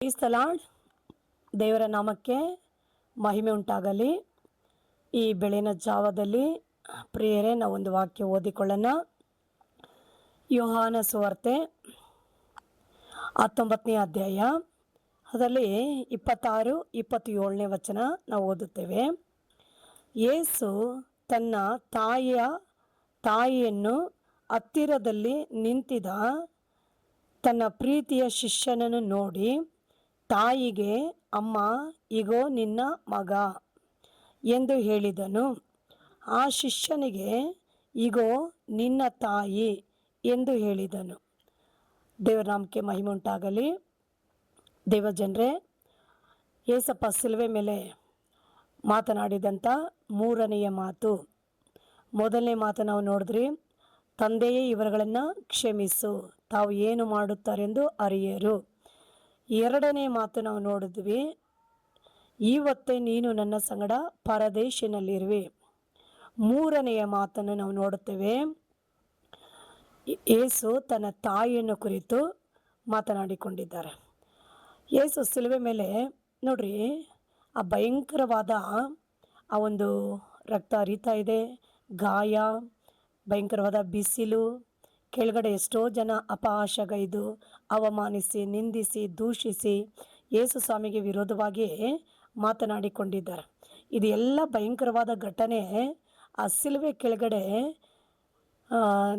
Praise the lord. ದೇವರ ನಾಮಕ್ಕೆ ಮಹಿಮೆ ಉಂಟಾಗಲಿ. ಈ ಬೆಳಗಿನ ಜಾವದಲ್ಲಿ ಪ್ರಿಯರೇ, ನಾವೊಂದು ವಾಕ್ಯ ಓದಿಕೊಳ್ಳೋಣ. ಯೋಹಾನ ಸುವಾರ್ತೆ 19ನೇ ಅಧ್ಯಾಯ, ಅದರಲ್ಲಿ 26, 27ನೇ ವಚನ ನಾವು ಓದುತ್ತೇವೆ. ಯೇಸು ತನ್ನ ತಾಯಿಯನ್ನು ಹತ್ತಿರದಲ್ಲಿ ನಿಂತಿದ್ದ ತನ್ನ ಪ್ರೀತಿಯ ಶಿಷ್ಯನನ್ನು ನೋಡಿ ತಾಯಿಗೆ, ಅಮ್ಮ, ಇಗೋ ನಿನ್ನ ಮಗ ಎಂದು ಹೇಳಿದನು. ಆ ಶಿಷ್ಯನಿಗೆ, ಇಗೋ ನಿನ್ನ ತಾಯಿ ಎಂದು ಹೇಳಿದನು. ದೇವರ ನಾಮಕ್ಕೆ ಮಹಿಮೆ ಉಂಟಾಗಲಿ. ದೇವಜನರೇ, ಯೇಸಪ್ಪ ಸಿಲುವೆ ಮೇಲೆ ಮಾತನಾಡಿದಂಥ ಮೂರನೆಯ ಮಾತು, ಮೊದಲನೇ ಮಾತು ನಾವು ನೋಡಿದ್ರಿ, ತಂದೆಯೇ ಇವರುಗಳನ್ನು ಕ್ಷಮಿಸು, ತಾವು ಏನು ಮಾಡುತ್ತಾರೆಂದು ಅರಿಯರು. ಎರಡನೇ ಮಾತು ನಾವು ನೋಡಿದ್ವಿ, ಇವತ್ತೇ ನೀನು ನನ್ನ ಸಂಗಡ ಪರದೇಶಿನಲ್ಲಿರುವೆ. ಮೂರನೆಯ ಮಾತನ್ನು ನಾವು ನೋಡುತ್ತೇವೆ, ಯೇಸು ತನ್ನ ತಾಯಿಯನ್ನು ಕುರಿತು ಮಾತನಾಡಿಕೊಂಡಿದ್ದಾರೆ. ಯೇಸು ಸಿಲುವೆ ಮೇಲೆ ನೋಡ್ರಿ, ಆ ಭಯಂಕರವಾದ ಆ ಒಂದು ರಕ್ತ ಹರಿತಾ ಇದೆ, ಗಾಯ, ಭಯಂಕರವಾದ ಬಿಸಿಲು, ಕೆಳಗಡೆ ಎಷ್ಟೋ ಜನ ಅಪಹಾಸ್ಯಗೈದು ಅವಮಾನಿಸಿ, ನಿಂದಿಸಿ, ದೂಷಿಸಿ ಯೇಸು ಸ್ವಾಮಿಗೆ ವಿರೋಧವಾಗಿ ಮಾತನಾಡಿಕೊಂಡಿದ್ದಾರೆ. ಇದು ಎಲ್ಲ ಭಯಂಕರವಾದ ಘಟನೆ ಆ ಸಿಲುವೆ ಕೆಳಗಡೆ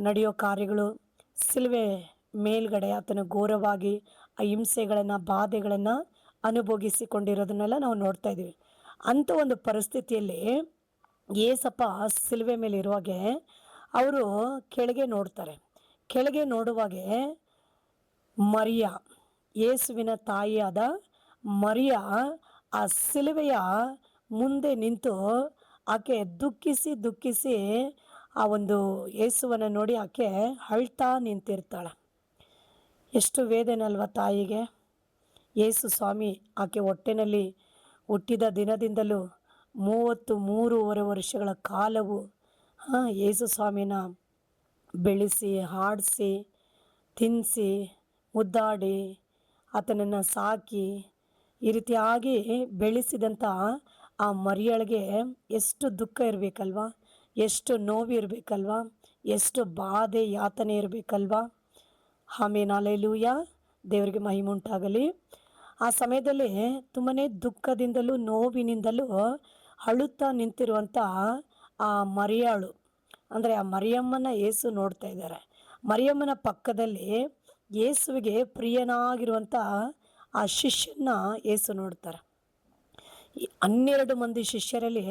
ನಡೆಯೋ ಕಾರ್ಯಗಳು, ಸಿಲುವೆ ಮೇಲ್ಗಡೆ ಆತನ ಘೋರವಾಗಿ ಆ ಹಿಂಸೆಗಳನ್ನು, ಬಾಧೆಗಳನ್ನು ಅನುಭವಿಸಿಕೊಂಡಿರೋದನ್ನೆಲ್ಲ ನಾವು ನೋಡ್ತಾ ಇದ್ದೀವಿ. ಅಂಥ ಒಂದು ಪರಿಸ್ಥಿತಿಯಲ್ಲಿ ಯೇಸಪ್ಪ ಸಿಲುವೆ ಮೇಲೆ ಇರುವಾಗೆ ಅವರು ಕೆಳಗೆ ನೋಡ್ತಾರೆ. ಕೆಳಗೆ ನೋಡುವಾಗೆ ಮರಿಯ, ಯೇಸುವಿನ ತಾಯಿಯಾದ ಮರಿಯ ಆ ಸಿಲುವೆಯ ಮುಂದೆ ನಿಂತು ಆಕೆ ದುಃಖಿಸಿ ಆ ಒಂದು ಯೇಸುವನ್ನು ನೋಡಿ ಆಕೆ ಅಳ್ತಾ ನಿಂತಿರ್ತಾಳೆ. ಎಷ್ಟು ವೇದನೆ ಅಲ್ವ ತಾಯಿಗೆ. ಯೇಸು ಸ್ವಾಮಿ ಆಕೆ ಹೊಟ್ಟೆನಲ್ಲಿ ಹುಟ್ಟಿದ ದಿನದಿಂದಲೂ 33 ವರ್ಷಗಳ ಕಾಲವು ಯೇಸು ಸ್ವಾಮಿನ ಬೆಳೆಸಿ, ಹಾಡಿಸಿ, ತಿನ್ನಿಸಿ, ಮುದ್ದಾಡಿ, ಆತನನ್ನು ಸಾಕಿ, ಈ ರೀತಿಯಾಗಿ ಬೆಳೆಸಿದಂಥ ಆ ಮರಿಯಳಿಗೆ ಎಷ್ಟು ದುಃಖ ಇರಬೇಕಲ್ವ, ಎಷ್ಟು ನೋವು ಇರಬೇಕಲ್ವ, ಎಷ್ಟು ಬಾಧೆ ಯಾತನೆ ಇರಬೇಕಲ್ವ. ಆಮೆನ್, ಹಲ್ಲೆಲೂಯಾ, ದೇವರಿಗೆ ಮಹಿಮೆ ಉಂಟಾಗಲಿ. ಆ ಸಮಯದಲ್ಲಿ ತುಂಬನೇ ದುಃಖದಿಂದಲೂ ನೋವಿನಿಂದಲೂ ಅಳುತ್ತಾ ನಿಂತಿರುವಂಥ ಆ ಮರಿಯಾಳು, ಅಂದರೆ ಆ ಮರಿಯಮ್ಮನ ಯೇಸು ನೋಡ್ತಾ ಇದ್ದಾರೆ. ಮರಿಯಮ್ಮನ ಪಕ್ಕದಲ್ಲಿ ಯೇಸುವಿಗೆ ಪ್ರಿಯನಾಗಿರುವಂಥ ಆ ಶಿಷ್ಯನ ಯೇಸು ನೋಡ್ತಾರೆ. 12 ಮಂದಿ ಶಿಷ್ಯರಲ್ಲಿ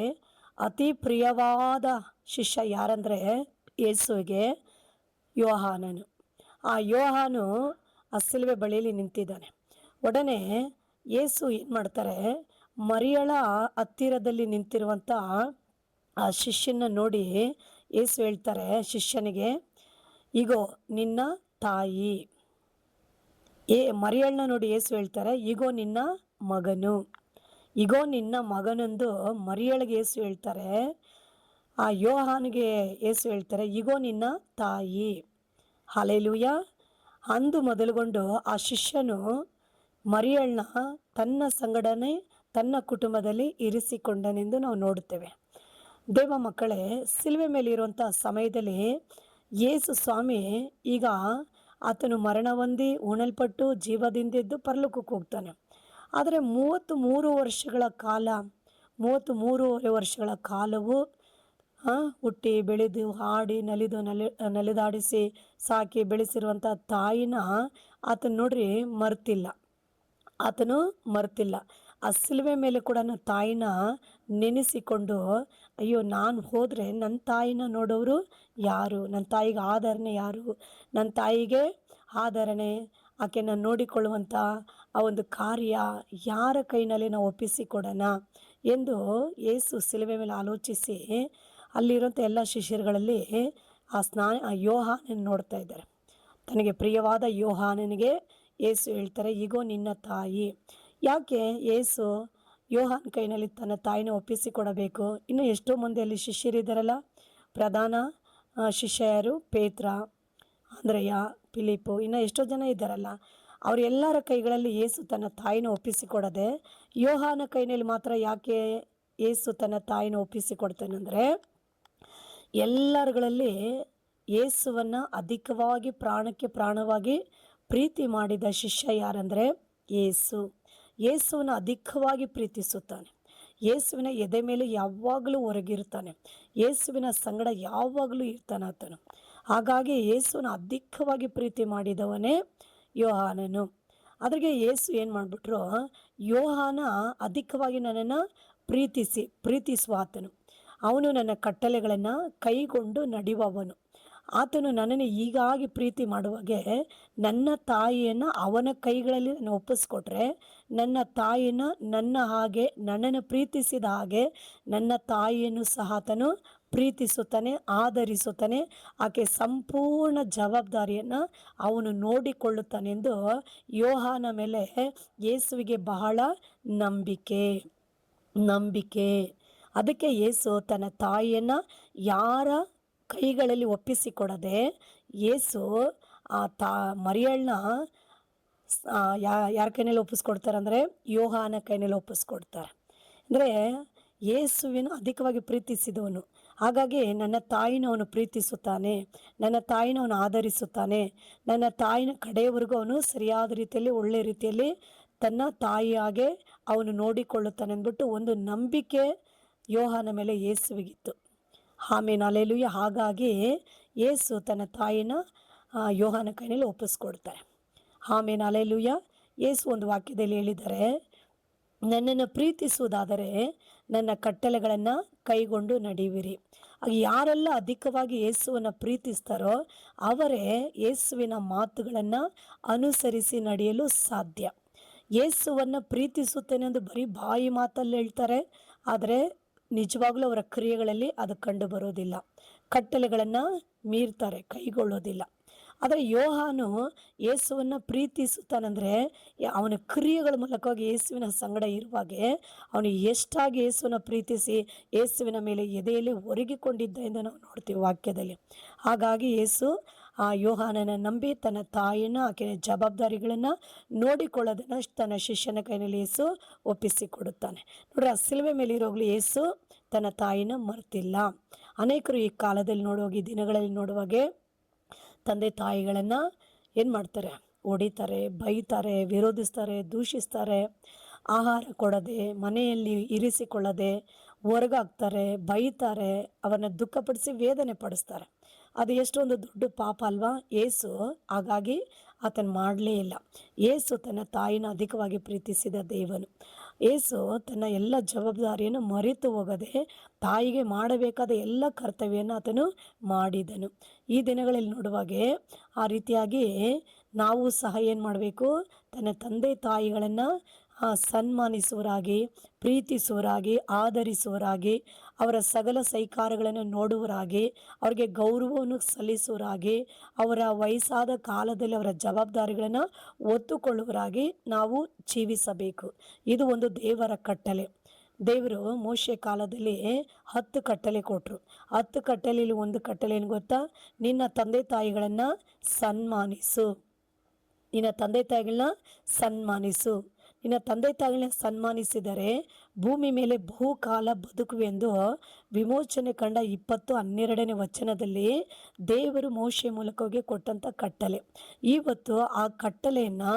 ಅತಿ ಪ್ರಿಯವಾದ ಶಿಷ್ಯ ಯಾರಂದರೆ ಯೇಸುವಿಗೆ ಯೋಹಾನನು. ಆ ಯೋಹಾನು ಆ ಸಿಲುವೆ ಬಳಿಯಲ್ಲಿ ನಿಂತಿದ್ದಾನೆ. ಒಡನೆ ಯೇಸು ಏನು ಮಾಡ್ತಾರೆ, ಮರಿಯಳ ಹತ್ತಿರದಲ್ಲಿ ನಿಂತಿರುವಂಥ ಆ ಶಿಷ್ಯನ ನೋಡಿ ಯೇಸು ಹೇಳ್ತಾರೆ ಶಿಷ್ಯನಿಗೆ, ಇಗೋ ನಿನ್ನ ತಾಯಿ. ಮರಿಯಳನ್ನ ನೋಡಿ ಯೇಸು ಹೇಳ್ತಾರೆ, ಇಗೋ ನಿನ್ನ ಮಗನು. ಇಗೋ ನಿನ್ನ ಮಗನೆಂದು ಮರಿಯಳಿಗೆ ಯೇಸು ಹೇಳ್ತಾರೆ. ಆ ಯೋಹಾನಿಗೆ ಯೇಸು ಹೇಳ್ತಾರೆ, ಇಗೋ ನಿನ್ನ ತಾಯಿ. ಹಲ್ಲೆಲೂಯಾ. ಅಂದು ಮೊದಲುಗೊಂಡು ಆ ಶಿಷ್ಯನು ಮರಿಯಳನ್ನ ತನ್ನ ಸಂಗಡನೆ ತನ್ನ ಕುಟುಂಬದಲ್ಲಿ ಇರಿಸಿಕೊಂಡನೆಂದು ನಾವು ನೋಡುತ್ತೇವೆ. ದೇವ ಮಕ್ಕಳೇ, ಸಿಲುವೆ ಮೇಲಿರುವಂಥ ಸಮಯದಲ್ಲಿ ಯೇಸು ಸ್ವಾಮಿ ಈಗ ಆತನು ಮರಣ ಹೊಂದಿ ಉಣಲ್ಪಟ್ಟು ಜೀವದಿಂದೆದ್ದು ಪರಲೋಕಕ್ಕೆ ಹೋಗ್ತಾನೆ. ಆದರೆ 33 ವರ್ಷಗಳ ಕಾಲ, 33 ವರ್ಷಗಳ ಕಾಲವು ಹುಟ್ಟಿ ಬೆಳೆದು ಹಾಡಿ ನಲಿದಾಡಿಸಿ ಸಾಕಿ ಬೆಳೆಸಿರುವಂಥ ತಾಯಿನ ಆತನು ನೋಡ್ರಿ ಆತನು ಮರ್ತಿಲ್ಲ. ಆ ಸಿಲುವೆ ಮೇಲೆ ಕೂಡ ತಾಯಿನ ನೆನೆಸಿಕೊಂಡು, ಅಯ್ಯೋ ನಾನು ಹೋದರೆ ನನ್ನ ತಾಯಿನ ನೋಡೋರು ಯಾರು, ನನ್ನ ತಾಯಿಗೆ ಆಧರಣೆ ಯಾರು, ನನ್ನ ತಾಯಿಗೆ ಆಧರಣೆ, ಆಕೆನ ನೋಡಿಕೊಳ್ಳುವಂಥ ಆ ಒಂದು ಕಾರ್ಯ ಯಾರ ಕೈನಲ್ಲಿ ನಾವು ಒಪ್ಪಿಸಿಕೊಡೋಣ ಎಂದು ಯೇಸು ಸಿಲುವೆ ಮೇಲೆ ಆಲೋಚಿಸಿ ಅಲ್ಲಿರುವಂಥ ಎಲ್ಲ ಶಿಷ್ಯರುಗಳಲ್ಲಿ ಆ ಯೋಹಾನನ ನೋಡ್ತಾ ಇದ್ದಾರೆ. ತನಗೆ ಪ್ರಿಯವಾದ ಯೋಹಾನನಿಗೆ ಯೇಸು ಹೇಳ್ತಾರೆ, ಇಗೋ ನಿನ್ನ ತಾಯಿ. ಯಾಕೆ ಯೇಸು ಯೋಹಾನ್ ಕೈನಲ್ಲಿ ತನ್ನ ತಾಯಿನ ಒಪ್ಪಿಸಿಕೊಡಬೇಕು? ಇನ್ನು ಎಷ್ಟೋ ಮಂದಿ ಅಲ್ಲಿ ಶಿಷ್ಯರಿದ್ದಾರಲ್ಲ. ಪ್ರಧಾನ ಶಿಷ್ಯ ಯಾರು? ಪೇತ್ರ, ಅಂದ್ರೆಯ, ಫಿಲಿಪ್ಪು, ಇನ್ನು ಎಷ್ಟೋ ಜನ ಇದ್ದಾರಲ್ಲ. ಅವರೆಲ್ಲರ ಕೈಗಳಲ್ಲಿ ಯೇಸು ತನ್ನ ತಾಯಿನ ಒಪ್ಪಿಸಿಕೊಡದೆ ಯೋಹಾನ ಕೈನಲ್ಲಿ ಮಾತ್ರ ಯಾಕೆ ಯೇಸು ತನ್ನ ತಾಯಿನ ಒಪ್ಪಿಸಿಕೊಡ್ತಾನೆಂದರೆ, ಎಲ್ಲರುಗಳಲ್ಲಿ ಯೇಸುವನ್ನು ಅಧಿಕವಾಗಿ ಪ್ರಾಣಕ್ಕೆ ಪ್ರಾಣವಾಗಿ ಪ್ರೀತಿ ಮಾಡಿದ ಶಿಷ್ಯ ಯಾರಂದರೆ ಯೇಸು. ಯೇಸುವನ್ನು ಅಧಿಕವಾಗಿ ಪ್ರೀತಿಸುತ್ತಾನೆ. ಯೇಸುವಿನ ಎದೆ ಮೇಲೆ ಯಾವಾಗಲೂ ಹೊರಗಿರ್ತಾನೆ. ಯೇಸುವಿನ ಸಂಗಡ ಯಾವಾಗಲೂ ಇರ್ತಾನೆ ಆತನು. ಹಾಗಾಗಿ ಯೇಸುವನ್ನು ಅಧಿಕವಾಗಿ ಪ್ರೀತಿ ಮಾಡಿದವನೇ ಯೋಹಾನನು. ಅದ್ರಿಗೆ ಯೇಸು ಏನು ಮಾಡಿಬಿಟ್ರು, ಯೋಹಾನ ಅಧಿಕವಾಗಿ ನನ್ನನ್ನು ಪ್ರೀತಿಸುವ ಆತನು. ಅವನು ನನ್ನ ಕಟ್ಟಳೆಗಳನ್ನು ಕೈಗೊಂಡು ನಡೆಯುವವನು. ಆತನು ನನ್ನನ್ನು ಹೀಗಾಗಿ ಪ್ರೀತಿ ಮಾಡುವಾಗೆ ನನ್ನ ತಾಯಿಯನ್ನು ಅವನ ಕೈಗಳಲ್ಲಿ ನಾನು ಒಪ್ಪಿಸ್ಕೊಟ್ರೆ, ನನ್ನ ತಾಯಿನ ನನ್ನ ಹಾಗೆ ನನ್ನನ್ನು ಪ್ರೀತಿಸಿದ ಹಾಗೆ ನನ್ನ ತಾಯಿಯನ್ನು ಸಹ ಆತನು ಪ್ರೀತಿಸುತ್ತಾನೆ, ಆದರಿಸುತ್ತಾನೆ. ಆಕೆ ಸಂಪೂರ್ಣ ಜವಾಬ್ದಾರಿಯನ್ನು ಅವನು ನೋಡಿಕೊಳ್ಳುತ್ತಾನೆಂದು ಯೋಹಾನ ಮೇಲೆ ಯೇಸುವಿಗೆ ಬಹಳ ನಂಬಿಕೆ. ಅದಕ್ಕೆ ಯೇಸು ತನ್ನ ತಾಯಿಯನ್ನು ಯಾರ ಕೈಗಳಲ್ಲಿ ಒಪ್ಪಿಸಿಕೊಡದೆ ಯೇಸು ಮರಿಯಳನ್ನ ಯಾರ ಕೈನಲ್ಲಿ ಒಪ್ಪಿಸ್ಕೊಡ್ತಾರೆ ಅಂದರೆ ಯೋಹಾನ ಕೈನಲ್ಲಿ ಒಪ್ಪಿಸ್ಕೊಡ್ತಾರೆ. ಅಂದರೆ ಯೇಸುವಿನ ಅಧಿಕವಾಗಿ ಪ್ರೀತಿಸಿದವನು. ಹಾಗಾಗಿ ನನ್ನ ತಾಯಿನ ಅವನು ಪ್ರೀತಿಸುತ್ತಾನೆ, ನನ್ನ ತಾಯಿನ ಅವನು ಆದರಿಸುತ್ತಾನೆ, ನನ್ನ ತಾಯಿನ ಕಡೆಯವರೆಗೂ ಅವನು ಸರಿಯಾದ ರೀತಿಯಲ್ಲಿ ಒಳ್ಳೆ ರೀತಿಯಲ್ಲಿ ತನ್ನ ತಾಯಿಯಾಗೆ ಅವನು ನೋಡಿಕೊಳ್ಳುತ್ತಾನೆ ಅಂದ್ಬಿಟ್ಟು ಒಂದು ನಂಬಿಕೆ ಯೋಹಾನ ಮೇಲೆ ಯೇಸುವಿಗಿತ್ತು. ಆಮೇನ್, ಹಲ್ಲೆಲೂಯಾ. ಹಾಗಾಗಿ ಯೇಸು ತನ್ನ ತಾಯಿನ ಯೋಹಾನ ಕೈಯಲ್ಲಿ ಒಪ್ಪಿಸ್ಕೊಡ್ತಾರೆ. ಆಮೇನ್, ಹಲ್ಲೆಲೂಯಾ. ಯೇಸು ಒಂದು ವಾಕ್ಯದಲ್ಲಿ ಹೇಳಿದ್ದಾರೆ, ನನ್ನನ್ನು ಪ್ರೀತಿಸುವುದಾದರೆ ನನ್ನ ಕಟ್ಟಳೆಗಳನ್ನು ಕೈಗೊಂಡು ನಡೆಯುವಿರಿ. ಯಾರೆಲ್ಲ ಅಧಿಕವಾಗಿ ಯೇಸುವನ್ನು ಪ್ರೀತಿಸ್ತಾರೋ ಅವರೇ ಯೇಸುವಿನ ಮಾತುಗಳನ್ನು ಅನುಸರಿಸಿ ನಡೆಯಲು ಸಾಧ್ಯ. ಯೇಸುವನ್ನು ಪ್ರೀತಿಸುತ್ತೇನೆ ಎಂದು ಬರೀ ಬಾಯಿ ಮಾತಲ್ಲಿ ಹೇಳ್ತಾರೆ, ಆದರೆ ನಿಜವಾಗ್ಲೂ ಅವರ ಕ್ರಿಯೆಗಳಲ್ಲಿ ಅದು ಕಂಡು ಬರೋದಿಲ್ಲ. ಕಟ್ಟಳೆಗಳನ್ನು ಮೀರ್ತಾರೆ, ಕೈಗೊಳ್ಳೋದಿಲ್ಲ. ಆದರೆ ಯೋಹಾನು ಯೇಸುವನ್ನು ಪ್ರೀತಿಸುತ್ತಾನಂದರೆ ಅವನ ಕ್ರಿಯೆಗಳ ಮೂಲಕವಾಗಿ ಯೇಸುವಿನ ಸಂಗಡ ಇರುವಾಗೆ ಅವನು ಎಷ್ಟಾಗಿ ಯೇಸುವನ್ನು ಪ್ರೀತಿಸಿ ಯೇಸುವಿನ ಮೇಲೆ ಎದೆಯಲ್ಲಿ ಒರಗಿಕೊಂಡಿದ್ದ ಎಂದು ನಾವು ನೋಡ್ತೀವಿ ವಾಕ್ಯದಲ್ಲಿ. ಹಾಗಾಗಿ ಯೇಸು ಯೋಹಾನನ ನಂಬಿ ತನ್ನ ತಾಯಿನ ಆಕೆಯ ಜವಾಬ್ದಾರಿಗಳನ್ನು ನೋಡಿಕೊಳ್ಳೋದನ್ನು ತನ್ನ ಶಿಷ್ಯನ ಕೈನಲ್ಲಿ ಯೇಸು ಒಪ್ಪಿಸಿಕೊಡುತ್ತಾನೆ. ನೋಡ್ರಿ, ಆ ಸಿಲುವೆ ಮೇಲೆ ಇರೋಗ್ಲಿ ಯೇಸು ತನ್ನ ತಾಯಿನ ಮರೆತಿಲ್ಲ. ಅನೇಕರು ಈ ಕಾಲದಲ್ಲಿ ಈ ದಿನಗಳಲ್ಲಿ ನೋಡುವಾಗೆ ತಂದೆ ತಾಯಿಗಳನ್ನು ಏನು ಮಾಡ್ತಾರೆ, ಹೊಡಿತಾರೆ, ಬೈತಾರೆ, ವಿರೋಧಿಸ್ತಾರೆ, ದೂಷಿಸ್ತಾರೆ. ಆಹಾರ ಕೊಡದೆ, ಮನೆಯಲ್ಲಿ ಇರಿಸಿಕೊಳ್ಳದೆ ಹೊರಗಾಗ್ತಾರೆ, ಬೈತಾರೆ, ಅವರನ್ನು ದುಃಖಪಡಿಸಿ ವೇದನೆ ಪಡಿಸ್ತಾರೆ. ಅದು ಎಷ್ಟೊಂದು ದೊಡ್ಡ ಪಾಪ ಅಲ್ವಾ? ಯೇಸು ಹಾಗಾಗಿ ಆತನು ಮಾಡಲೇ ಇಲ್ಲ. ಯೇಸು ತನ್ನ ತಾಯಿನ ಅಧಿಕವಾಗಿ ಪ್ರೀತಿಸಿದ ದೇವನು. ಯೇಸು ತನ್ನ ಎಲ್ಲ ಜವಾಬ್ದಾರಿಯನ್ನು ಮರೆತು ಹೋಗದೆ ತಾಯಿಗೆ ಮಾಡಬೇಕಾದ ಎಲ್ಲ ಕರ್ತವ್ಯವನ್ನು ಆತನು ಮಾಡಿದನು. ಈ ದಿನಗಳಲ್ಲಿ ನೋಡುವಾಗೆ ಆ ರೀತಿಯಾಗಿ ನಾವು ಸಹ ಏನು ಮಾಡಬೇಕು, ತನ್ನ ತಂದೆ ತಾಯಿಗಳನ್ನು ಸನ್ಮಾನಿಸುವರಾಗಿ, ಪ್ರೀತಿಸುವರಾಗಿ, ಆದರಿಸುವರಾಗಿ, ಅವರ ಸಕಲ ಸೈಕಾರಗಳನ್ನು ನೋಡುವರಾಗಿ, ಅವರಿಗೆ ಗೌರವವನ್ನು ಸಲ್ಲಿಸುವರಾಗಿ, ಅವರ ವಯಸ್ಸಾದ ಕಾಲದಲ್ಲಿ ಅವರ ಜವಾಬ್ದಾರಿಗಳನ್ನು ಒತ್ತುಕೊಳ್ಳುವರಾಗಿ ನಾವು ಜೀವಿಸಬೇಕು. ಇದು ಒಂದು ದೇವರ ಕಟ್ಟಳೆ. ದೇವರು ಮೋಶೆ ಕಾಲದಲ್ಲಿ 10 ಕಟ್ಟಳೆ ಕೊಟ್ಟರು. 10 ಕಟ್ಟಳೆಯಲ್ಲಿ ಒಂದು ಕಟ್ಟಳೆ ಏನು ಗೊತ್ತಾ? ನಿನ್ನ ತಂದೆ ತಾಯಿಗಳನ್ನು ಸನ್ಮಾನಿಸು. ನಿನ್ನ ತಂದೆ ತಾಯಿಗಳನ್ನ ಸನ್ಮಾನಿಸು. ನಿನ್ನ ತಂದೆ ತಾಯಿಗಳನ್ನ ಸನ್ಮಾನಿಸಿದರೆ ಭೂಮಿ ಮೇಲೆ ಬಹುಕಾಲ ಬದುಕುವೆಂದು ವಿಮೋಚನೆ ಕಂಡ 20:12 ವಚನದಲ್ಲಿ ದೇವರು ಮೋಶೆ ಮೂಲಕವಾಗಿ ಕೊಟ್ಟಂಥ ಕಟ್ಟಳೆ. ಇವತ್ತು ಆ ಕಟ್ಟಳೆಯನ್ನು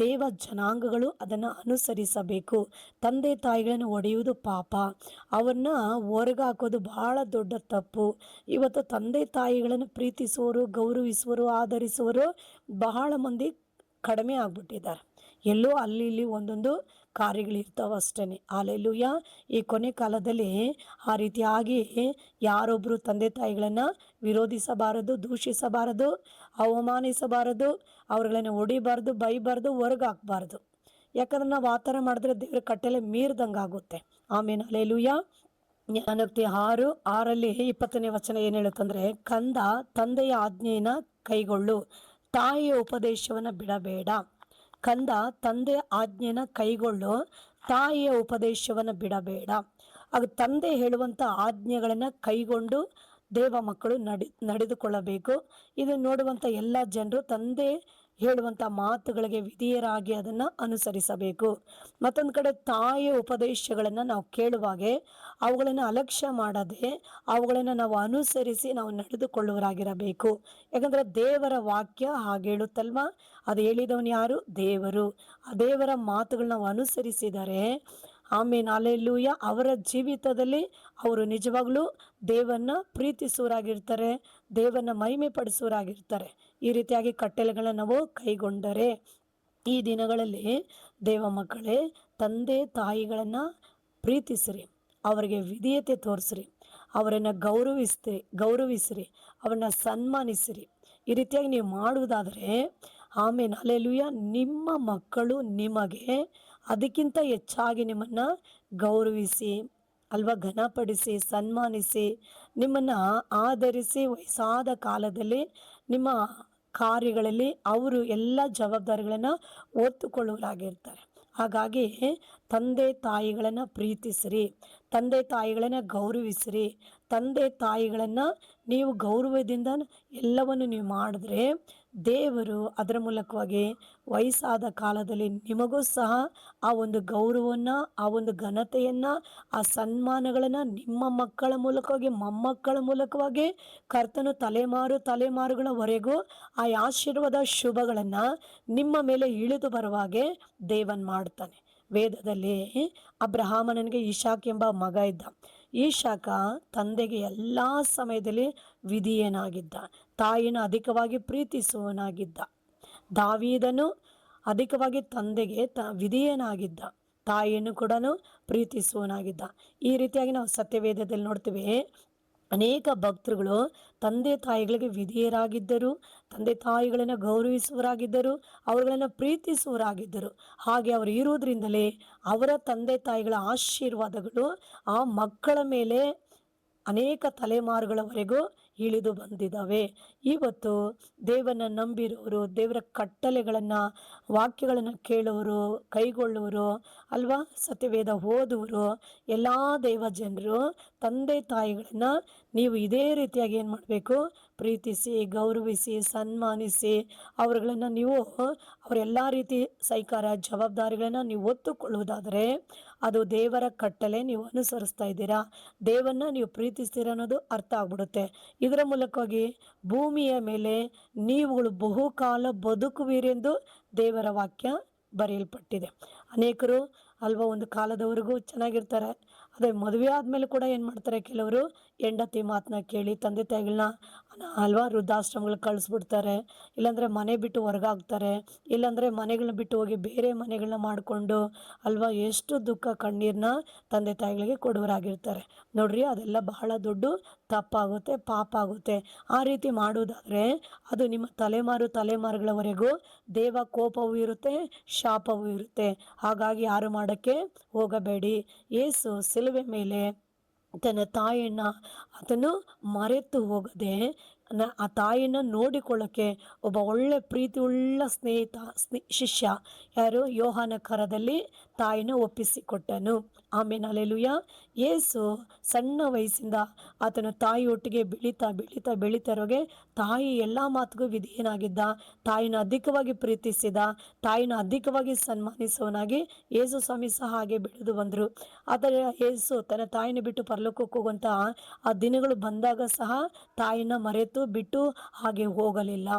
ದೇವ ಜನಾಂಗಗಳು ಅದನ್ನು ಅನುಸರಿಸಬೇಕು. ತಂದೆ ತಾಯಿಗಳನ್ನು ಒಡೆಯುವುದು ಪಾಪ, ಅವನ್ನ ಹೊರಗೆ ಹಾಕೋದು ಬಹಳ ದೊಡ್ಡ ತಪ್ಪು. ಇವತ್ತು ತಂದೆ ತಾಯಿಗಳನ್ನು ಪ್ರೀತಿಸುವವರು, ಗೌರವಿಸುವರು, ಆದರಿಸುವರು ಬಹಳ ಮಂದಿ ಕಡಿಮೆ ಆಗ್ಬಿಟ್ಟಿದ್ದಾರೆ. ಎಲ್ಲೋ ಅಲ್ಲಿ ಇಲ್ಲಿ ಒಂದೊಂದು ಕಾರ್ಯಗಳಿರ್ತಾವೆ ಅಷ್ಟೇ. ಹಲ್ಲೆಲೂಯಾ. ಈ ಕೊನೆ ಕಾಲದಲ್ಲಿ ಆ ರೀತಿಯಾಗಿ ಯಾರೊಬ್ಬರು ತಂದೆ ತಾಯಿಗಳನ್ನು ವಿರೋಧಿಸಬಾರದು, ದೂಷಿಸಬಾರದು, ಅವಮಾನಿಸಬಾರದು, ಅವ್ರುಗಳನ್ನು ಹೊಡಿಬಾರ್ದು, ಬೈಬಾರ್ದು, ಹೊರಗೆ ಹಾಕಬಾರ್ದು. ಯಾಕಂದ್ರೆ ನಾವು ಆ ಥರ ಮಾಡಿದ್ರೆ ದೇವ್ರ ಕಟ್ಟಲೆ ಮೀರ್ದಂಗೆ ಆಗುತ್ತೆ. ಆಮೇಲೆ ಹಲ್ಲೆಲೂಯಾ. ಜ್ಞಾನೋಕ್ತಿ 6:6 20ನೇ ವಚನ ಏನು ಹೇಳುತ್ತಂದರೆ, ಕಂದ ತಂದೆಯ ಆಜ್ಞೆಯನ್ನು ಕೈಗೊಳ್ಳು, ತಾಯಿಯ ಉಪದೇಶವನ್ನು ಬಿಡಬೇಡ. ಕಂದ ತಂದೆಯ ಆಜ್ಞೆನ ಕೈಗೊಳ್ಳು, ತಾಯಿಯ ಉಪದೇಶವನ್ನು ಬಿಡಬೇಡ. ಆಗ ತಂದೆ ಹೇಳುವಂಥ ಆಜ್ಞೆಗಳನ್ನು ಕೈಗೊಂಡು ದೇವ ಮಕ್ಕಳು ನಡೆದುಕೊಳ್ಳಬೇಕು. ಇದನ್ನು ನೋಡುವಂಥ ಎಲ್ಲ ಜನರು ತಂದೆ ಹೇಳುವಂಥ ಮಾತುಗಳಿಗೆ ವಿಧೇಯರಾಗಿ ಅದನ್ನು ಅನುಸರಿಸಬೇಕು. ಮತ್ತೊಂದು ಕಡೆ ತಾಯಿಯ ಉಪದೇಶಗಳನ್ನು ನಾವು ಕೇಳುವಾಗೆ ಅವುಗಳನ್ನು ಅಲಕ್ಷ್ಯ ಮಾಡದೆ ಅವುಗಳನ್ನು ನಾವು ಅನುಸರಿಸಿ ನಾವು ನಡೆದುಕೊಳ್ಳುವರಾಗಿರಬೇಕು. ಯಾಕಂದರೆ ದೇವರ ವಾಕ್ಯ ಹಾಗೆ ಹೇಳುತ್ತಲ್ವಾ, ಅದು ಹೇಳಿದವನು ಯಾರು? ದೇವರು. ಆ ದೇವರ ಮಾತುಗಳನ್ನ ನಾವು ಅನುಸರಿಸಿದರೆ ಆಮೇನ್ ಅಲ್ಲೆಲೂಯ, ಅವರ ಜೀವಿತದಲ್ಲಿ ಅವರು ನಿಜವಾಗ್ಲೂ ದೇವರನ್ನ ಪ್ರೀತಿಸುವರಾಗಿರ್ತಾರೆ, ದೇವರನ್ನ ಮಹಿಮೆ ಪಡಿಸುವರಾಗಿರ್ತಾರೆ. ಈ ರೀತಿಯಾಗಿ ಕಟ್ಟಳೆಗಳನ್ನ ನಾವು ಕೈಗೊಂಡರೆ ಈ ದಿನಗಳಲ್ಲಿ ದೇವ ಮಕ್ಕಳೇ, ತಂದೆ ತಾಯಿಗಳನ್ನು ಪ್ರೀತಿಸಿರಿ, ಅವರಿಗೆ ವಿಧೇಯತೆ ತೋರಿಸ್ರಿ, ಅವರನ್ನು ಗೌರವಿಸಿರಿ, ಅವರನ್ನ ಸನ್ಮಾನಿಸಿರಿ. ಈ ರೀತಿಯಾಗಿ ನೀವು ಮಾಡುವುದಾದರೆ ಆಮೇನ್ ಹಲ್ಲೆಲೂಯ, ನಿಮ್ಮ ಮಕ್ಕಳು ನಿಮಗೆ ಅದಕ್ಕಿಂತ ಹೆಚ್ಚಾಗಿ ನಿಮ್ಮನ್ನು ಗೌರವಿಸಿ ಅಲ್ವಾ, ಘನಪಡಿಸಿ ಸನ್ಮಾನಿಸಿ ನಿಮ್ಮನ್ನು ಆಧರಿಸಿ ವಯಸ್ಸಾದ ಕಾಲದಲ್ಲಿ ನಿಮ್ಮ ಕಾರ್ಯಗಳಲ್ಲಿ ಅವರು ಎಲ್ಲ ಜವಾಬ್ದಾರಿಗಳನ್ನು ಹೊತ್ತುಕೊಳ್ಳುವರಾಗಿರ್ತಾರೆ. ಹಾಗಾಗಿ ತಂದೆ ತಾಯಿಗಳನ್ನು ಪ್ರೀತಿಸಿರಿ, ತಂದೆ ತಾಯಿಗಳನ್ನು ಗೌರವಿಸಿರಿ. ತಂದೆ ತಾಯಿಗಳನ್ನು ನೀವು ಗೌರವದಿಂದ ಎಲ್ಲವನ್ನು ನೀವು ಮಾಡಿದ್ರೆ ದೇವರು ಅದರ ಮೂಲಕವಾಗಿ ವಯಸ್ಸಾದ ಕಾಲದಲ್ಲಿ ನಿಮಗೂ ಸಹ ಆ ಒಂದು ಗೌರವವನ್ನು, ಆ ಒಂದು ಘನತೆಯನ್ನು, ಆ ಸನ್ಮಾನಗಳನ್ನು ನಿಮ್ಮ ಮಕ್ಕಳ ಮೂಲಕವಾಗಿ, ಮೊಮ್ಮಕ್ಕಳ ಮೂಲಕವಾಗಿ ಕರ್ತನು ತಲೆಮಾರುಗಳವರೆಗೂ ಆ ಆಶೀರ್ವಾದ ಶುಭಗಳನ್ನು ನಿಮ್ಮ ಮೇಲೆ ಇಳಿದು ಬರುವಾಗೆ ದೇವನ್ ಮಾಡ್ತಾನೆ. ವೇದದಲ್ಲಿ ಅಬ್ರಹಾಮನಿಗೆ ಇಸಾಕ್ ಎಂಬ ಮಗ ಇದ್ದ. ಇಸಾಕ ತಂದೆಗೆ ಎಲ್ಲ ಸಮಯದಲ್ಲಿ ವಿಧೇಯನಾಗಿದ್ದ, ತಾಯಿನ ಅಧಿಕವಾಗಿ ಪ್ರೀತಿಸುವನಾಗಿದ್ದ. ದಾವೀದನು ಅಧಿಕವಾಗಿ ತಂದೆಗೆ ವಿಧೇಯನಾಗಿದ್ದ, ತಾಯಿಯನ್ನು ಕೂಡ ಪ್ರೀತಿಸುವನಾಗಿದ್ದ. ಈ ರೀತಿಯಾಗಿ ನಾವು ಸತ್ಯವೇದದಲ್ಲಿ ನೋಡ್ತೀವಿ, ಅನೇಕ ಭಕ್ತರುಗಳು ತಂದೆ ತಾಯಿಗಳಿಗೆ ವಿಧೇಯರಾಗಿದ್ದರು, ತಂದೆ ತಾಯಿಗಳನ್ನು ಗೌರವಿಸುವರಾಗಿದ್ದರು, ಅವರುಗಳನ್ನು ಪ್ರೀತಿಸುವರಾಗಿದ್ದರು. ಹಾಗೆ ಅವರು ಇರುವುದರಿಂದಲೇ ಅವರ ತಂದೆ ತಾಯಿಗಳ ಆಶೀರ್ವಾದಗಳು ಆ ಮಕ್ಕಳ ಮೇಲೆ ಅನೇಕ ತಲೆಮಾರುಗಳವರೆಗೂ ಇಳಿದು ಬಂದಿದ್ದಾವೆ. ಇವತ್ತು ದೇವರನ್ನ ನಂಬಿರೋರು, ದೇವರ ಕಟ್ಟಳೆಗಳನ್ನು, ವಾಕ್ಯಗಳನ್ನು ಕೇಳುವರು, ಕೈಗೊಳ್ಳುವರು ಅಲ್ವಾ, ಸತ್ಯವೇದ ಓದುವರು ಎಲ್ಲ ದೇವ ಜನರು ತಂದೆ ತಾಯಿಗಳನ್ನು ನೀವು ಇದೇ ರೀತಿಯಾಗಿ ಏನು ಮಾಡಬೇಕು? ಪ್ರೀತಿಸಿ, ಗೌರವಿಸಿ, ಸನ್ಮಾನಿಸಿ ಅವರುಗಳನ್ನು ನೀವು ಅವರೆಲ್ಲ ರೀತಿ ಜವಾಬ್ದಾರಿಗಳನ್ನು ನೀವು ಹೊತ್ತುಕೊಳ್ಳುವುದಾದರೆ ಅದು ದೇವರ ಕಟ್ಟಳೆ, ನೀವು ಅನುಸರಿಸ್ತಾ ಇದ್ದೀರಾ, ದೇವರನ್ನ ನೀವು ಪ್ರೀತಿಸ್ತೀರ ಅನ್ನೋದು ಅರ್ಥ ಆಗ್ಬಿಡುತ್ತೆ. ಇದರ ಮೂಲಕವಾಗಿ ಭೂಮಿಯ ಮೇಲೆ ನೀವುಗಳು ಬಹುಕಾಲ ಬದುಕುವಿರೆಂದು ದೇವರ ವಾಕ್ಯ ಬರೆಯಲ್ಪಟ್ಟಿದೆ. ಅನೇಕರು ಅಲ್ವಾ ಒಂದು ಕಾಲದವರೆಗೂ ಚೆನ್ನಾಗಿರ್ತಾರೆ, ಅದೇ ಮದುವೆ ಆದಮೇಲೆ ಕೂಡ ಏನು ಮಾಡ್ತಾರೆ, ಕೆಲವರು ಹೆಂಡತಿ ಮಾತನ್ನ ಕೇಳಿ ತಂದೆ ತಾಯಿಗಳನ್ನ ಅಲ್ವಾ ವೃದ್ಧಾಶ್ರಮಗಳಿಗೆ ಕಳಿಸ್ಬಿಡ್ತಾರೆ, ಇಲ್ಲಾಂದರೆ ಮನೆ ಬಿಟ್ಟು ಹೊರಗಾಗ್ತಾರೆ, ಇಲ್ಲಾಂದರೆ ಮನೆಗಳನ್ನ ಬಿಟ್ಟು ಹೋಗಿ ಬೇರೆ ಮನೆಗಳನ್ನ ಮಾಡಿಕೊಂಡು ಅಲ್ವಾ ಎಷ್ಟು ದುಃಖ ಕಣ್ಣೀರನ್ನ ತಂದೆ ತಾಯಿಗಳಿಗೆ ಕೊಡುವರಾಗಿರ್ತಾರೆ. ನೋಡ್ರಿ, ಅದೆಲ್ಲ ಬಹಳ ದೊಡ್ಡ ತಪ್ಪಾಗುತ್ತೆ, ಪಾಪ ಆಗುತ್ತೆ. ಆ ರೀತಿ ಮಾಡುವುದಾದರೆ ಅದು ನಿಮ್ಮ ತಲೆಮಾರುಗಳವರೆಗೂ ದೇವ ಕೋಪವೂ ಇರುತ್ತೆ, ಶಾಪವೂ ಇರುತ್ತೆ. ಹಾಗಾಗಿ ಯಾರು ಮಾಡೋಕ್ಕೆ ಹೋಗಬೇಡಿ. ಯೇಸು ಸಿಲುವೆ ಮೇಲೆ ತನ್ನ ತಾಯಿಯನ್ನು ಅದನ್ನು ಮರೆತು ಹೋಗದೆ ಆ ತಾಯಿಯನ್ನು ನೋಡಿಕೊಳ್ಳೋಕ್ಕೆ ಒಬ್ಬ ಒಳ್ಳೆ ಪ್ರೀತಿ ಉಳ್ಳ ಶಿಷ್ಯ ಯಾರು? ಯೋಹಾನ ಕರದಲ್ಲಿ ತಾಯಿನ ಒಪ್ಪಿಸಿಕೊಟ್ಟನು. ಆಮೇಲೆ ಹಲ್ಲೆಲೂಯಾ, ಯೇಸು ಸಣ್ಣ ವಯಸ್ಸಿಂದ ಆತನ ತಾಯಿ ಒಟ್ಟಿಗೆ ಬೆಳೀತಾ ಇರೋಗೆ ತಾಯಿ ಎಲ್ಲ ಮಾತಿಗೂ ವಿಧೇಯನಾಗಿದ್ದ, ತಾಯಿನ ಅಧಿಕವಾಗಿ ಪ್ರೀತಿಸಿದ, ತಾಯಿನ ಅಧಿಕವಾಗಿ ಸನ್ಮಾನಿಸುವನಾಗಿ ಯೇಸು ಸ್ವಾಮಿ ಸಹ ಹಾಗೆ ಬೆಳೆದು ಬಂದರು. ಆದರೆ ಯೇಸು ತನ್ನ ತಾಯಿನ ಬಿಟ್ಟು ಪರಲೋಕಕ್ಕೆ ಹೋಗುವಂಥ ಆ ದಿನಗಳು ಬಂದಾಗ ಸಹ ತಾಯಿನ ಮರೆತು ಬಿಟ್ಟು ಹಾಗೆ ಹೋಗಲಿಲ್ಲ.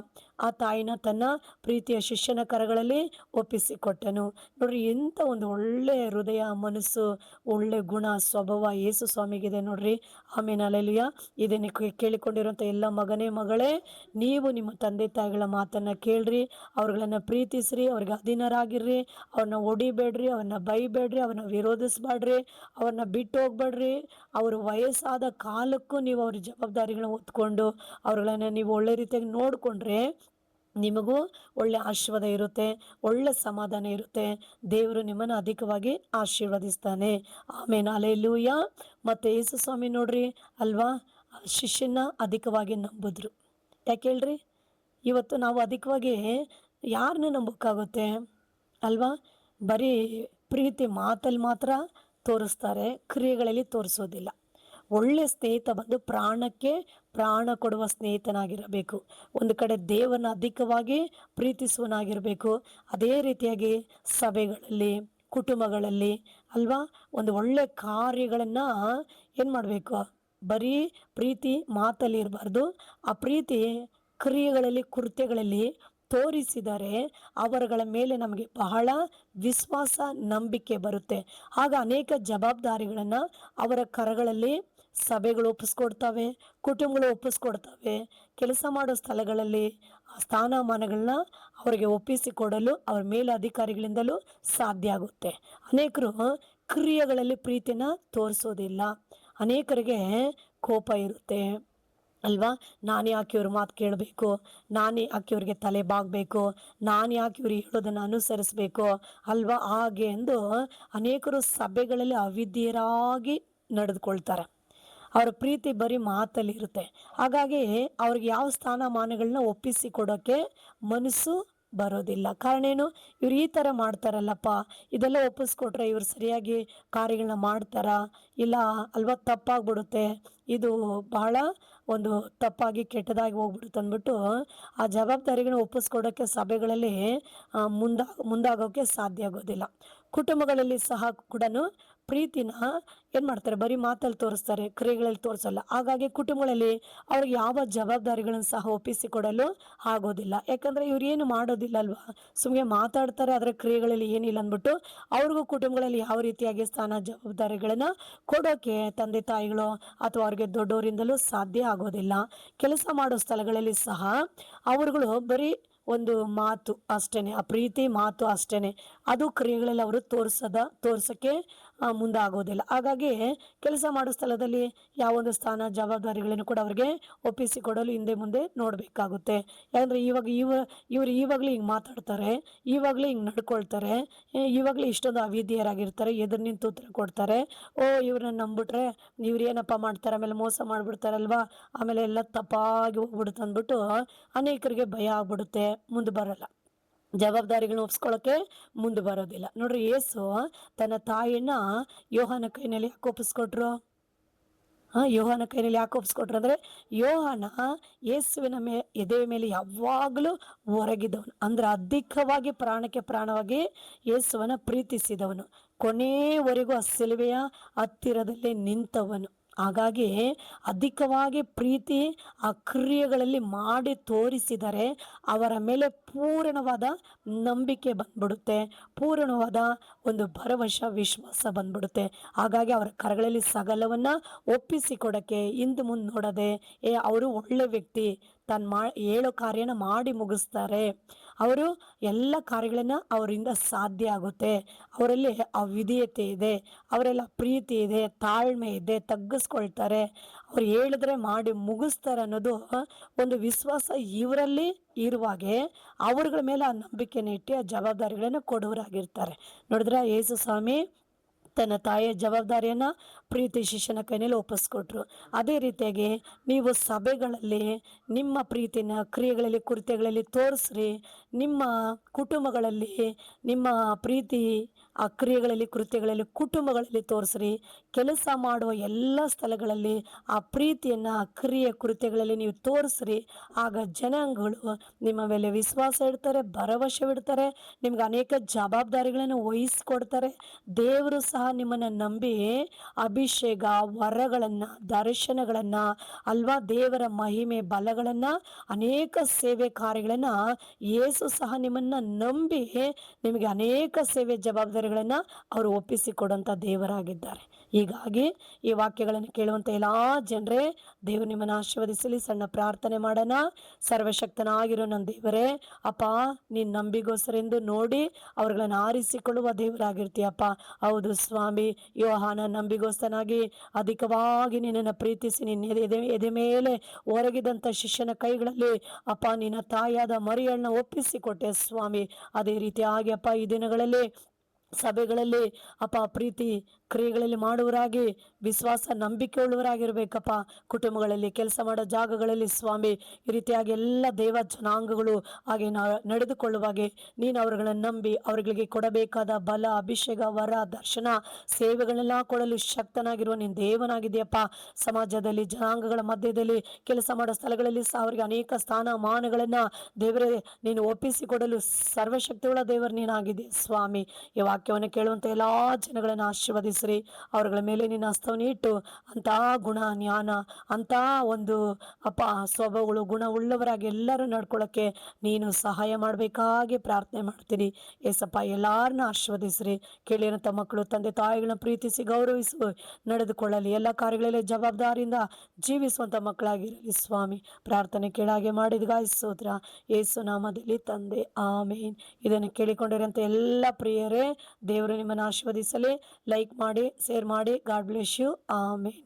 ಆ ತಾಯಿನ ತನ್ನ ಪ್ರೀತಿಯ ಶಿಷ್ಯನ ಕರಗಳಲ್ಲಿ ಒಪ್ಪಿಸಿಕೊಟ್ಟನು. ನೋಡ್ರಿ, ಎಂಥ ಒಂದು ಒಳ್ಳೆ ಹೃದಯ, ಮನಸ್ಸು, ಒಳ್ಳೆ ಗುಣ, ಸ್ವಭಾವ ಯೇಸು ಸ್ವಾಮಿಗಿದೆ ನೋಡ್ರಿ. ಆಮೇಲೆ ಹಲ್ಲೆಲೂಯಾ. ಇದನ್ನು ಕೇಳಿಕೊಂಡಿರುವಂಥ ಎಲ್ಲ ಮಗನೇ ಮಗಳೇ, ನೀವು ನಿಮ್ಮ ತಂದೆ ತಾಯಿಗಳ ಮಾತನ್ನು ಕೇಳ್ರಿ, ಅವ್ರುಗಳನ್ನು ಪ್ರೀತಿಸ್ರಿ, ಅವ್ರಿಗೆ ಅಧೀನರಾಗಿರ್ರಿ, ಅವ್ರನ್ನ ಹೊಡಿಬೇಡ್ರಿ, ಅವ್ರನ್ನ ಬೈಬೇಡ್ರಿ, ಅವ್ರನ್ನ ವಿರೋಧಿಸ್ಬೇಡ್ರಿ, ಅವ್ರನ್ನ ಬಿಟ್ಟು ಹೋಗ್ಬೇಡ್ರಿ. ಅವರು ವಯಸ್ಸಾದ ಕಾಲಕ್ಕೂ ನೀವು ಅವ್ರ ಜವಾಬ್ದಾರಿಗಳನ್ನ ಹೊತ್ಕೊಂಡು ಅವ್ರುಗಳನ್ನು ನೀವು ಒಳ್ಳೆ ರೀತಿಯಾಗಿ ನೋಡಿಕೊಂಡ್ರೆ ನಿಮಗೂ ಒಳ್ಳೆ ಆಶೀರ್ವಾದ ಇರುತ್ತೆ, ಒಳ್ಳೆ ಸಮಾಧಾನ ಇರುತ್ತೆ. ದೇವರು ನಿಮ್ಮನ್ನು ಅಧಿಕವಾಗಿ ಆಶೀರ್ವದಿಸ್ತಾನೆ. ಆಮೇಲೆ ಹಲ್ಲೆಲೂಯಾ. ಮತ್ತು ಯೇಸು ಸ್ವಾಮಿ ನೋಡ್ರಿ ಅಲ್ವಾ, ಶಿಷ್ಯನ ಅಧಿಕವಾಗಿ ನಂಬಿದ್ರು. ಯಾಕೆ ಹೇಳ್ರಿ? ಇವತ್ತು ನಾವು ಅಧಿಕವಾಗಿ ಯಾರನ್ನ ನಂಬೋಕ್ಕಾಗುತ್ತೆ ಅಲ್ವಾ? ಬರೀ ಪ್ರೀತಿ ಮಾತಲ್ಲಿ ಮಾತ್ರ ತೋರಿಸ್ತಾರೆ, ಕ್ರಿಯೆಗಳಲ್ಲಿ ತೋರಿಸೋದಿಲ್ಲ. ಒಳ್ಳೆ ಸ್ನೇಹಿತ ಬಂದು ಪ್ರಾಣಕ್ಕೆ ಪ್ರಾಣ ಕೊಡುವ ಸ್ನೇಹಿತನಾಗಿರಬೇಕು. ಒಂದು ಕಡೆ ದೇವರನ್ನ ಅಧಿಕವಾಗಿ ಪ್ರೀತಿಸುವನಾಗಿರಬೇಕು. ಅದೇ ರೀತಿಯಾಗಿ ಸಭೆಗಳಲ್ಲಿ, ಕುಟುಂಬಗಳಲ್ಲಿ ಅಲ್ವಾ, ಒಂದು ಒಳ್ಳೆ ಕಾರ್ಯಗಳನ್ನು ಏನು ಮಾಡಬೇಕು, ಬರೀ ಪ್ರೀತಿ ಮಾತಲ್ಲಿ ಇರಬಾರ್ದು. ಆ ಪ್ರೀತಿ ಕ್ರಿಯೆಗಳಲ್ಲಿ, ಕೃತ್ಯಗಳಲ್ಲಿ ತೋರಿಸಿದರೆ ಅವರುಗಳ ಮೇಲೆ ನಮಗೆ ಬಹಳ ವಿಶ್ವಾಸ, ನಂಬಿಕೆ ಬರುತ್ತೆ. ಆಗ ಅನೇಕ ಜವಾಬ್ದಾರಿಗಳನ್ನು ಅವರ ಕರಗಳಲ್ಲಿ ಸಭೆಗಳು ಒಪ್ಪಿಸ್ಕೊಡ್ತವೆ, ಕುಟುಂಬಗಳು ಒಪ್ಪಿಸ್ಕೊಡ್ತವೆ. ಕೆಲಸ ಮಾಡೋ ಸ್ಥಳಗಳಲ್ಲಿ ಆ ಸ್ಥಾನಮಾನಗಳನ್ನ ಅವರಿಗೆ ಒಪ್ಪಿಸಿಕೊಡಲು ಅವರ ಮೇಲೆ ಅಧಿಕಾರಿಗಳಿಂದಲೂ ಸಾಧ್ಯ ಆಗುತ್ತೆ. ಅನೇಕರು ಕ್ರಿಯೆಗಳಲ್ಲಿ ಪ್ರೀತಿನ ತೋರಿಸೋದಿಲ್ಲ. ಅನೇಕರಿಗೆ ಕೋಪ ಇರುತ್ತೆ ಅಲ್ವಾ. ನಾನು ಯಾಕೆ ಇವ್ರ ಮಾತು ಕೇಳಬೇಕು, ನಾನು ಯಾಕೆ ಇವ್ರಿಗೆ ತಲೆ ಬಾಗಬೇಕು, ನಾನು ಯಾಕೆ ಇವ್ರು ಹೇಳೋದನ್ನು ಅನುಸರಿಸಬೇಕು ಅಲ್ವಾ, ಹಾಗೆ ಎಂದು ಅನೇಕರು ಸಭೆಗಳಲ್ಲಿ ಅವಿದ್ಯರಾಗಿ ನಡೆದುಕೊಳ್ತಾರೆ. ಅವರ ಪ್ರೀತಿ ಬರೀ ಮಾತಲ್ಲಿ ಇರುತ್ತೆ. ಹಾಗಾಗಿ ಅವ್ರಿಗೆ ಯಾವ ಸ್ಥಾನಮಾನಗಳನ್ನ ಒಪ್ಪಿಸಿ ಕೊಡೋಕ್ಕೆ ಮನಸ್ಸು ಬರೋದಿಲ್ಲ. ಕಾರಣ ಏನು, ಇವ್ರು ಈ ಥರ ಮಾಡ್ತಾರಲ್ಲಪ್ಪ, ಇದೆಲ್ಲ ಒಪ್ಪಿಸ್ಕೊಟ್ರೆ ಇವ್ರು ಸರಿಯಾಗಿ ಕಾರ್ಯಗಳನ್ನ ಮಾಡ್ತಾರಾ ಇಲ್ಲ ಅಲ್ವಾ, ತಪ್ಪಾಗ್ಬಿಡುತ್ತೆ, ಇದು ಬಹಳ ಒಂದು ತಪ್ಪಾಗಿ ಕೆಟ್ಟದಾಗಿ ಹೋಗ್ಬಿಡುತ್ತೆ ಅಂದ್ಬಿಟ್ಟು ಆ ಜವಾಬ್ದಾರಿಗಳನ್ನ ಒಪ್ಪಿಸ್ಕೊಡೋಕ್ಕೆ ಸಭೆಗಳಲ್ಲಿ ಮುಂದಾಗೋಕ್ಕೆ ಸಾಧ್ಯ ಆಗೋದಿಲ್ಲ. ಕುಟುಂಬಗಳಲ್ಲಿ ಸಹ ಕೂಡ ಪ್ರೀತಿನ ಏನು ಮಾಡ್ತಾರೆ, ಬರೀ ಮಾತಲ್ಲಿ ತೋರಿಸ್ತಾರೆ, ಕ್ರಿಯೆಗಳಲ್ಲಿ ತೋರಿಸಲ್ಲ. ಹಾಗಾಗಿ ಕುಟುಂಬಗಳಲ್ಲಿ ಅವ್ರಿಗೆ ಯಾವ ಜವಾಬ್ದಾರಿಗಳನ್ನು ಸಹ ಒಪ್ಪಿಸಿಕೊಡಲು ಆಗೋದಿಲ್ಲ. ಯಾಕಂದರೆ ಇವ್ರು ಏನು ಮಾಡೋದಿಲ್ಲ ಅಲ್ವಾ, ಸುಮ್ಮನೆ ಮಾತಾಡ್ತಾರೆ, ಅದರ ಕ್ರಿಯೆಗಳಲ್ಲಿ ಏನಿಲ್ಲ ಅಂದ್ಬಿಟ್ಟು ಅವ್ರಿಗೂ ಕುಟುಂಬಗಳಲ್ಲಿ ಯಾವ ರೀತಿಯಾಗಿ ಸ್ಥಾನ ಜವಾಬ್ದಾರಿಗಳನ್ನು ಕೊಡೋಕ್ಕೆ ತಂದೆ ತಾಯಿಗಳು ಅಥವಾ ಅವ್ರಿಗೆ ದೊಡ್ಡವರಿಂದಲೂ ಸಾಧ್ಯ ಆಗೋದಿಲ್ಲ. ಕೆಲಸ ಮಾಡೋ ಸ್ಥಳಗಳಲ್ಲಿ ಸಹ ಅವರುಗಳು ಬರೀ ಒಂದು ಮಾತು ಅಷ್ಟೇ, ಆ ಪ್ರೀತಿ ಮಾತು ಅಷ್ಟೇ, ಅದು ಕ್ರಿಯೆಗಳಲ್ಲಿ ಅವರು ತೋರ್ಸೋಕ್ಕೆ ಮುಂದಾಗೋದಿಲ್ಲ. ಹಾಗಾಗಿ ಕೆಲಸ ಮಾಡೋ ಸ್ಥಳದಲ್ಲಿ ಯಾವೊಂದು ಸ್ಥಾನ ಜವಾಬ್ದಾರಿಗಳನ್ನು ಕೂಡ ಅವ್ರಿಗೆ ಒಪ್ಪಿಸಿಕೊಡಲು ಹಿಂದೆ ಮುಂದೆ ನೋಡಬೇಕಾಗುತ್ತೆ. ಯಾಕಂದರೆ ಇವರು ಇವಾಗಲೇ ಹಿಂಗೆ ಮಾತಾಡ್ತಾರೆ, ಇವಾಗಲೇ ಹಿಂಗೆ ನಡ್ಕೊಳ್ತಾರೆ, ಇವಾಗಲೇ ಇಷ್ಟೊಂದು ಅವಿಧೇಯರಾಗಿರ್ತಾರೆ, ಎದುರು ನಿಂತು ಉತ್ತರ ಕೊಡ್ತಾರೆ, ಇವ್ರನ್ನ ನಂಬಿಟ್ರೆ ಇವ್ರು ಏನಪ್ಪ ಮಾಡ್ತಾರೆ, ಆಮೇಲೆ ಮೋಸ ಮಾಡಿಬಿಡ್ತಾರಲ್ವಾ, ಆಮೇಲೆ ಎಲ್ಲ ತಪ್ಪಾಗಿ ಹೋಗ್ಬಿಡುತ್ತೆ ಅಂದ್ಬಿಟ್ಟು ಅನೇಕರಿಗೆ ಭಯ ಆಗ್ಬಿಡುತ್ತೆ, ಮುಂದೆ ಬರಲ್ಲ, ಜವಾಬ್ದಾರಿಗಳನ್ನ ಒಪ್ಸ್ಕೊಳ್ಳೋಕೆ ಮುಂದೆ ಬರೋದಿಲ್ಲ. ನೋಡ್ರಿ, ಯೇಸು ತನ್ನ ತಾಯಿಯನ್ನ ಯೋಹಾನ ಕೈನಲ್ಲಿ ಯಾಕೆ ಒಪ್ಪಿಸ್ಕೊಟ್ರು? ಯೋಹಾನ ಕೈಯಲ್ಲಿ ಯಾಕೆ ಒಪ್ಪಿಸ್ಕೊಟ್ರು ಅಂದರೆ, ಯೋಹಾನ ಯೇಸುವಿನ ಎದೆಯ ಮೇಲೆ ಯಾವಾಗಲೂ ಹೊರಗಿದ್ದವನು, ಅಂದ್ರೆ ಅಧಿಕವಾಗಿ ಪ್ರಾಣಕ್ಕೆ ಪ್ರಾಣವಾಗಿ ಯೇಸುವನ ಪ್ರೀತಿಸಿದವನು, ಕೊನೆಯವರೆಗೂ ಆ ಸಿಲುಬೆಯ ಹತ್ತಿರದಲ್ಲೇ ನಿಂತವನು. ಹಾಗಾಗಿ ಅಧಿಕವಾಗಿ ಪ್ರೀತಿ ಆ ಕ್ರಿಯೆಗಳಲ್ಲಿ ಮಾಡಿ ತೋರಿಸಿದರೆ ಅವರ ಮೇಲೆ ಪೂರ್ಣವಾದ ನಂಬಿಕೆ ಬಂದ್ಬಿಡುತ್ತೆ, ಪೂರ್ಣವಾದ ಒಂದು ಭರವಸೆ ವಿಶ್ವಾಸ ಬಂದ್ಬಿಡುತ್ತೆ. ಹಾಗಾಗಿ ಅವರ ಕರಗಳಲ್ಲಿ ಸಕಲವನ್ನು ಒಪ್ಪಿಸಿಕೊಡೋಕ್ಕೆ ಹಿಂದೆ ಮುಂದೆ ನೋಡದೆ, ಅವರು ಒಳ್ಳೆ ವ್ಯಕ್ತಿ, ಹೇಳೋ ಕಾರ್ಯನ ಮಾಡಿ ಮುಗಿಸ್ತಾರೆ, ಅವರು ಎಲ್ಲ ಕಾರ್ಯಗಳನ್ನು ಅವರಿಂದ ಸಾಧ್ಯ ಆಗುತ್ತೆ, ಅವರಲ್ಲಿ ಅವಿಧೇಯತೆ ಇದೆ, ಅವರೆಲ್ಲ ಪ್ರೀತಿ ಇದೆ, ತಾಳ್ಮೆ ಇದೆ, ತಗ್ಗಿಸ್ಕೊಳ್ತಾರೆ, ಅವ್ರು ಹೇಳಿದ್ರೆ ಮಾಡಿ ಮುಗಿಸ್ತಾರೆ ಅನ್ನೋದು ಒಂದು ವಿಶ್ವಾಸ ಇವರಲ್ಲಿ ಇರುವಾಗೆ ಅವ್ರಗಳ ಮೇಲೆ ಆ ನಂಬಿಕೆನ ಇಟ್ಟು ಆ ಜವಾಬ್ದಾರಿಗಳನ್ನು ಕೊಡೋರಾಗಿರ್ತಾರೆ. ನೋಡಿದ್ರೆ ಯೇಸು ಸ್ವಾಮಿ ತನ್ನ ತಾಯಿಯ ಜವಾಬ್ದಾರಿಯನ್ನು ಪ್ರೀತಿ ಶಿಷ್ಯನ ಕೈಯಲ್ಲಿ ಒಪ್ಪಿಸ್ಕೊಟ್ರು. ಅದೇ ರೀತಿಯಾಗಿ ನೀವು ಸಭೆಗಳಲ್ಲಿ ನಿಮ್ಮ ಪ್ರೀತಿನ ಕ್ರಿಯೆಗಳಲ್ಲಿ ಕೃತ್ಯಗಳಲ್ಲಿ ತೋರಿಸ್ರಿ, ನಿಮ್ಮ ಕುಟುಂಬಗಳಲ್ಲಿ ನಿಮ್ಮ ಪ್ರೀತಿ ಆ ಕ್ರಿಯೆಗಳಲ್ಲಿ ಕೃತ್ಯಗಳಲ್ಲಿ ಕುಟುಂಬಗಳಲ್ಲಿ ತೋರಿಸ್ರಿ. ಕೆಲಸ ಮಾಡುವ ಎಲ್ಲ ಸ್ಥಳಗಳಲ್ಲಿ ಆ ಪ್ರೀತಿಯನ್ನು ಕ್ರಿಯೆ ಕೃತ್ಯಗಳಲ್ಲಿ ನೀವು ತೋರಿಸ್ರಿ. ಆಗ ಜನಾಂಗಗಳು ನಿಮ್ಮ ಮೇಲೆ ವಿಶ್ವಾಸ ಇಡ್ತಾರೆ, ಭರವಸೆ ಇಡ್ತಾರೆ, ನಿಮ್ಗೆ ಅನೇಕ ಜವಾಬ್ದಾರಿಗಳನ್ನು ವಹಿಸ್ಕೊಡ್ತಾರೆ. ದೇವರು ಸಹ ನಿಮ್ಮನ್ನು ನಂಬಿ ಅಭಿಷೇಕ, ವರಗಳನ್ನು, ದರ್ಶನಗಳನ್ನು ಅಲ್ವಾ, ದೇವರ ಮಹಿಮೆ ಬಲಗಳನ್ನು, ಅನೇಕ ಸೇವೆ ಕಾರ್ಯಗಳನ್ನು ಯೇಸು ಸಹ ನಿಮ್ಮನ್ನು ನಂಬಿ ನಿಮಗೆ ಅನೇಕ ಸೇವೆ ಜವಾಬ್ದಾರಿಗಳನ್ನು ಅವರು ಒಪ್ಪಿಸಿಕೊಡುವಂಥ ದೇವರಾಗಿದ್ದಾರೆ. ಹೀಗಾಗಿ ಈ ವಾಕ್ಯಗಳನ್ನು ಕೇಳುವಂಥ ಎಲ್ಲ ಜನರೇ, ದೇವರು ನಿಮ್ಮನ್ನು ಆಶೀರ್ವದಿಸಲಿ. ಸಣ್ಣ ಪ್ರಾರ್ಥನೆ ಮಾಡೋಣ. ಸರ್ವಶಕ್ತನಾಗಿರೋ ನನ್ನ ದೇವರೇ, ಅಪ್ಪ, ನೀನು ನಂಬಿಗೋಸ್ಕರೆಂದು ನೋಡಿ ಅವ್ರುಗಳನ್ನು ಆರಿಸಿಕೊಳ್ಳುವ ದೇವರಾಗಿರ್ತೀಯಪ್ಪ. ಹೌದು ಸ್ವಾಮಿ, ಯೋಹಾನ ನಂಬಿಗೋಸ್ಕರನಾಗಿ ಅಧಿಕವಾಗಿ ನಿನ್ನನ್ನು ಪ್ರೀತಿಸಿ ನಿನ್ನ ಎದೆ ಮೇಲೆ ಹೊರಗಿದಂಥ ಶಿಷ್ಯನ ಕೈಗಳಲ್ಲಿ ಅಪ್ಪ ನಿನ್ನ ತಾಯಾದ ಮರಿಯಳನ್ನ ಒಪ್ಪಿಸಿಕೊಟ್ಟೆ ಸ್ವಾಮಿ. ಅದೇ ರೀತಿಯಾಗಿ ಅಪ್ಪ ಈ ದಿನಗಳಲ್ಲಿ ಸಭೆಗಳಲ್ಲಿ ಅಪ್ಪ ಪ್ರೀತಿ ಕ್ರಿಯೆಗಳಲ್ಲಿ ಮಾಡುವರಾಗಿ, ವಿಶ್ವಾಸ ನಂಬಿಕೆ ಉಳ್ಳವರಾಗಿರ್ಬೇಕಪ್ಪ. ಕುಟುಂಬಗಳಲ್ಲಿ, ಕೆಲಸ ಮಾಡೋ ಜಾಗಗಳಲ್ಲಿ ಸ್ವಾಮಿ, ಈ ರೀತಿಯಾಗಿ ಎಲ್ಲ ದೇವ ಜನಾಂಗಗಳು ಹಾಗೆ ನಡೆದುಕೊಳ್ಳುವಾಗೆ ನೀನು ಅವರುಗಳನ್ನು ನಂಬಿ ಅವರುಗಳಿಗೆ ಕೊಡಬೇಕಾದ ಬಲ, ಅಭಿಷೇಕ, ವರ, ದರ್ಶನ, ಸೇವೆಗಳನ್ನೆಲ್ಲ ಕೊಡಲು ಶಕ್ತನಾಗಿರುವ ನೀನು ದೇವನಾಗಿದೆಯಪ್ಪ. ಸಮಾಜದಲ್ಲಿ, ಜನಾಂಗಗಳ ಮಧ್ಯದಲ್ಲಿ, ಕೆಲಸ ಮಾಡೋ ಸ್ಥಳಗಳಲ್ಲಿ ಅವರಿಗೆ ಅನೇಕ ಸ್ಥಾನಮಾನಗಳನ್ನ ದೇವರೇ ನೀನು ಒಪ್ಪಿಸಿಕೊಡಲು ಸರ್ವಶಕ್ತಿಯುಳ್ಳ ದೇವರು ನೀನಾಗಿದೆ ಸ್ವಾಮಿ. ಈ ವಾಕ್ಯವನ್ನು ಕೇಳುವಂತ ಎಲ್ಲಾ ಜನಗಳನ್ನು ಆಶೀರ್ವದಿಸ್ರಿ. ಅವರುಗಳ ಮೇಲೆ ನಿನ್ನ ಹಸ್ತವನ್ನು ಇಟ್ಟು ಅಂತ ಗುಣ, ಜ್ಞಾನ, ಅಂತ ಒಂದು ಅಪ್ಪ ಸ್ವಭಾವಗಳು ಗುಣವುಳ್ಳವರಾಗಿ ಎಲ್ಲರೂ ನಡ್ಕೊಳ್ಳೋಕ್ಕೆ ನೀನು ಸಹಾಯ ಮಾಡಬೇಕಾಗಿ ಪ್ರಾರ್ಥನೆ ಮಾಡ್ತೀನಿ. ಏಸಪ್ಪ, ಎಲ್ಲಾರನ್ನ ಆಶೀರ್ವದಿಸ್ರಿ. ಕೇಳಿರಂಥ ಮಕ್ಕಳು ತಂದೆ ತಾಯಿಗಳನ್ನ ಪ್ರೀತಿಸಿ ಗೌರವಿಸಿ ನಡೆದುಕೊಳ್ಳಲಿ. ಎಲ್ಲ ಕಾರ್ಯಗಳಲ್ಲಿ ಜವಾಬ್ದಾರಿಯಿಂದ ಜೀವಿಸುವಂಥ ಮಕ್ಕಳಾಗಿರಲಿ ಸ್ವಾಮಿ. ಪ್ರಾರ್ಥನೆ ಕೇಳಾಗೆ ಮಾಡಿದ್ಗಾಯ್ ಸ್ತೋತ್ರ. ಯೇಸು ನಾಮದಲ್ಲಿ ತಂದೆ, ಆಮೇನ್. ಇದನ್ನು ಕೇಳಿಕೊಂಡಿರಂಥ ಎಲ್ಲ ಪ್ರಿಯರೇ, ದೇವರು ನಿಮ್ಮನ್ನು ಆಶೀರ್ವದಿಸಲಿ. ಲೈಕ್ ಮಾಡಿ, ಶೇರ್ ಮಾಡಿ. God bless you. ಆಮೇನ್.